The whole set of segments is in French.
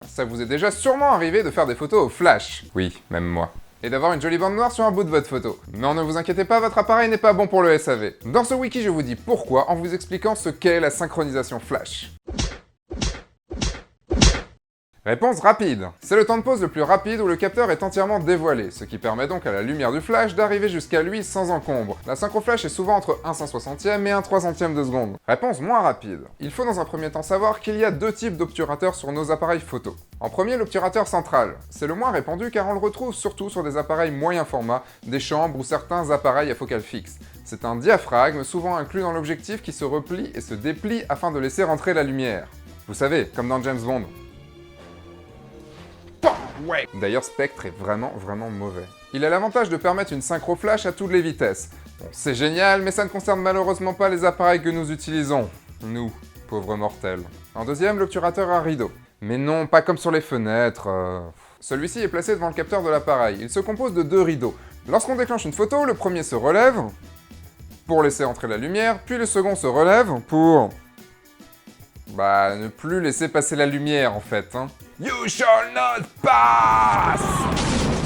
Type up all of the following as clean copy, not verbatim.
Ça vous est déjà sûrement arrivé de faire des photos au flash. Oui, même moi. Et d'avoir une jolie bande noire sur un bout de votre photo. Non, ne vous inquiétez pas, votre appareil n'est pas bon pour le SAV. Dans ce wiki, je vous dis pourquoi en vous expliquant ce qu'est la synchronisation flash. Réponse rapide. C'est le temps de pause le plus rapide où le capteur est entièrement dévoilé, ce qui permet donc à la lumière du flash d'arriver jusqu'à lui sans encombre. La synchro flash est souvent entre 1/160e et 1/300e de seconde. Réponse moins rapide. Il faut dans un premier temps savoir qu'il y a deux types d'obturateurs sur nos appareils photo. En premier, l'obturateur central. C'est le moins répandu car on le retrouve surtout sur des appareils moyen format, des chambres ou certains appareils à focale fixe. C'est un diaphragme souvent inclus dans l'objectif qui se replie et se déplie afin de laisser rentrer la lumière. Vous savez, comme dans James Bond. Ouais. D'ailleurs, Spectre est vraiment mauvais. Il a l'avantage de permettre une synchro flash à toutes les vitesses. Bon, c'est génial, mais ça ne concerne malheureusement pas les appareils que nous utilisons. Nous, pauvres mortels. En deuxième, l'obturateur à rideau. Mais non, pas comme sur les fenêtres. Celui-ci est placé devant le capteur de l'appareil. Il se compose de deux rideaux. Lorsqu'on déclenche une photo, le premier se relève pour laisser entrer la lumière, puis le second se relève pour... ne plus laisser passer la lumière en fait, hein. You shall not pass!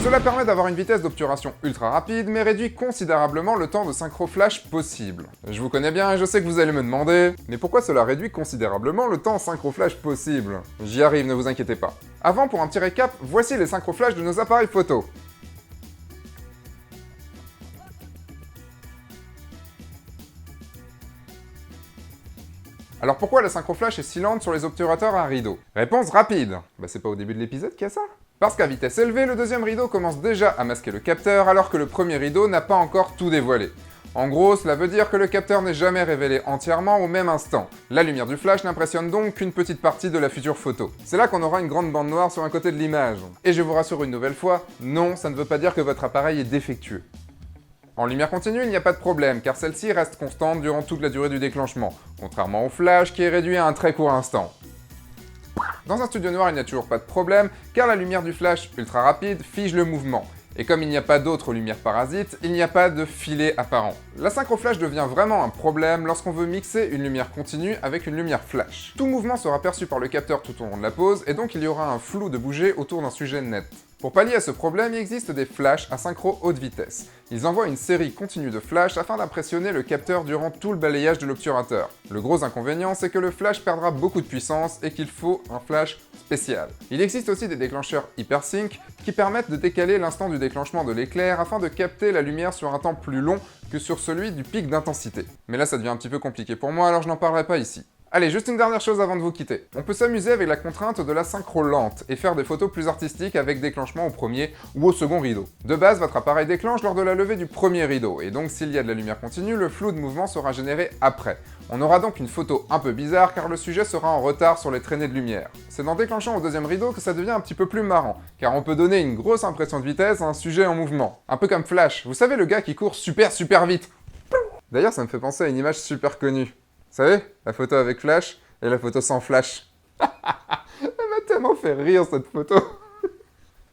Cela permet d'avoir une vitesse d'obturation ultra rapide, mais réduit considérablement le temps de synchro flash possible. Je vous connais bien et je sais que vous allez me demander, mais pourquoi cela réduit considérablement le temps synchro flash possible? J'y arrive, ne vous inquiétez pas. Avant, pour un petit récap, voici les synchro flash de nos appareils photo. Alors pourquoi la synchro flash est si lente sur les obturateurs à rideau? Réponse rapide. C'est pas au début de l'épisode qu'il y a ça? Parce qu'à vitesse élevée, le deuxième rideau commence déjà à masquer le capteur alors que le premier rideau n'a pas encore tout dévoilé. En gros, cela veut dire que le capteur n'est jamais révélé entièrement au même instant. La lumière du flash n'impressionne donc qu'une petite partie de la future photo. C'est là qu'on aura une grande bande noire sur un côté de l'image. Et je vous rassure une nouvelle fois, non, ça ne veut pas dire que votre appareil est défectueux. En lumière continue, il n'y a pas de problème, car celle-ci reste constante durant toute la durée du déclenchement, contrairement au flash qui est réduit à un très court instant. Dans un studio noir, il n'y a toujours pas de problème, car la lumière du flash ultra rapide fige le mouvement. Et comme il n'y a pas d'autres lumières parasites, il n'y a pas de filet apparent. La synchro flash devient vraiment un problème lorsqu'on veut mixer une lumière continue avec une lumière flash. Tout mouvement sera perçu par le capteur tout au long de la pose, et donc il y aura un flou de bouger autour d'un sujet net. Pour pallier à ce problème, il existe des flashs à synchro haute vitesse. Ils envoient une série continue de flashs afin d'impressionner le capteur durant tout le balayage de l'obturateur. Le gros inconvénient, c'est que le flash perdra beaucoup de puissance et qu'il faut un flash spécial. Il existe aussi des déclencheurs hypersync qui permettent de décaler l'instant du déclenchement de l'éclair afin de capter la lumière sur un temps plus long que sur celui du pic d'intensité. Mais là, ça devient un petit peu compliqué pour moi, alors je n'en parlerai pas ici. Allez, juste une dernière chose avant de vous quitter. On peut s'amuser avec la contrainte de la synchro lente et faire des photos plus artistiques avec déclenchement au premier ou au second rideau. De base, votre appareil déclenche lors de la levée du premier rideau, et donc s'il y a de la lumière continue, le flou de mouvement sera généré après. On aura donc une photo un peu bizarre car le sujet sera en retard sur les traînées de lumière. C'est en déclenchant au deuxième rideau que ça devient un petit peu plus marrant, car on peut donner une grosse impression de vitesse à un sujet en mouvement. Un peu comme Flash, vous savez le gars qui court super vite. D'ailleurs, ça me fait penser à une image super connue. Vous savez, la photo avec flash et la photo sans flash. Elle m'a tellement fait rire cette photo.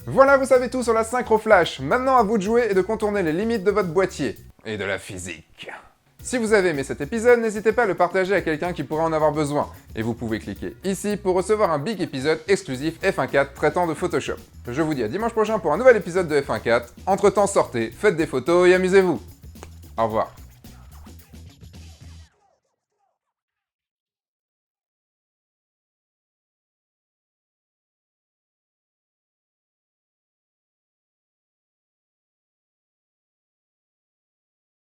Voilà, vous savez tout sur la synchro flash. Maintenant, à vous de jouer et de contourner les limites de votre boîtier. Et de la physique. Si vous avez aimé cet épisode, n'hésitez pas à le partager à quelqu'un qui pourrait en avoir besoin. Et vous pouvez cliquer ici pour recevoir un big épisode exclusif F1.4 traitant de Photoshop. Je vous dis à dimanche prochain pour un nouvel épisode de F1.4. Entre-temps, sortez, faites des photos et amusez-vous. Au revoir.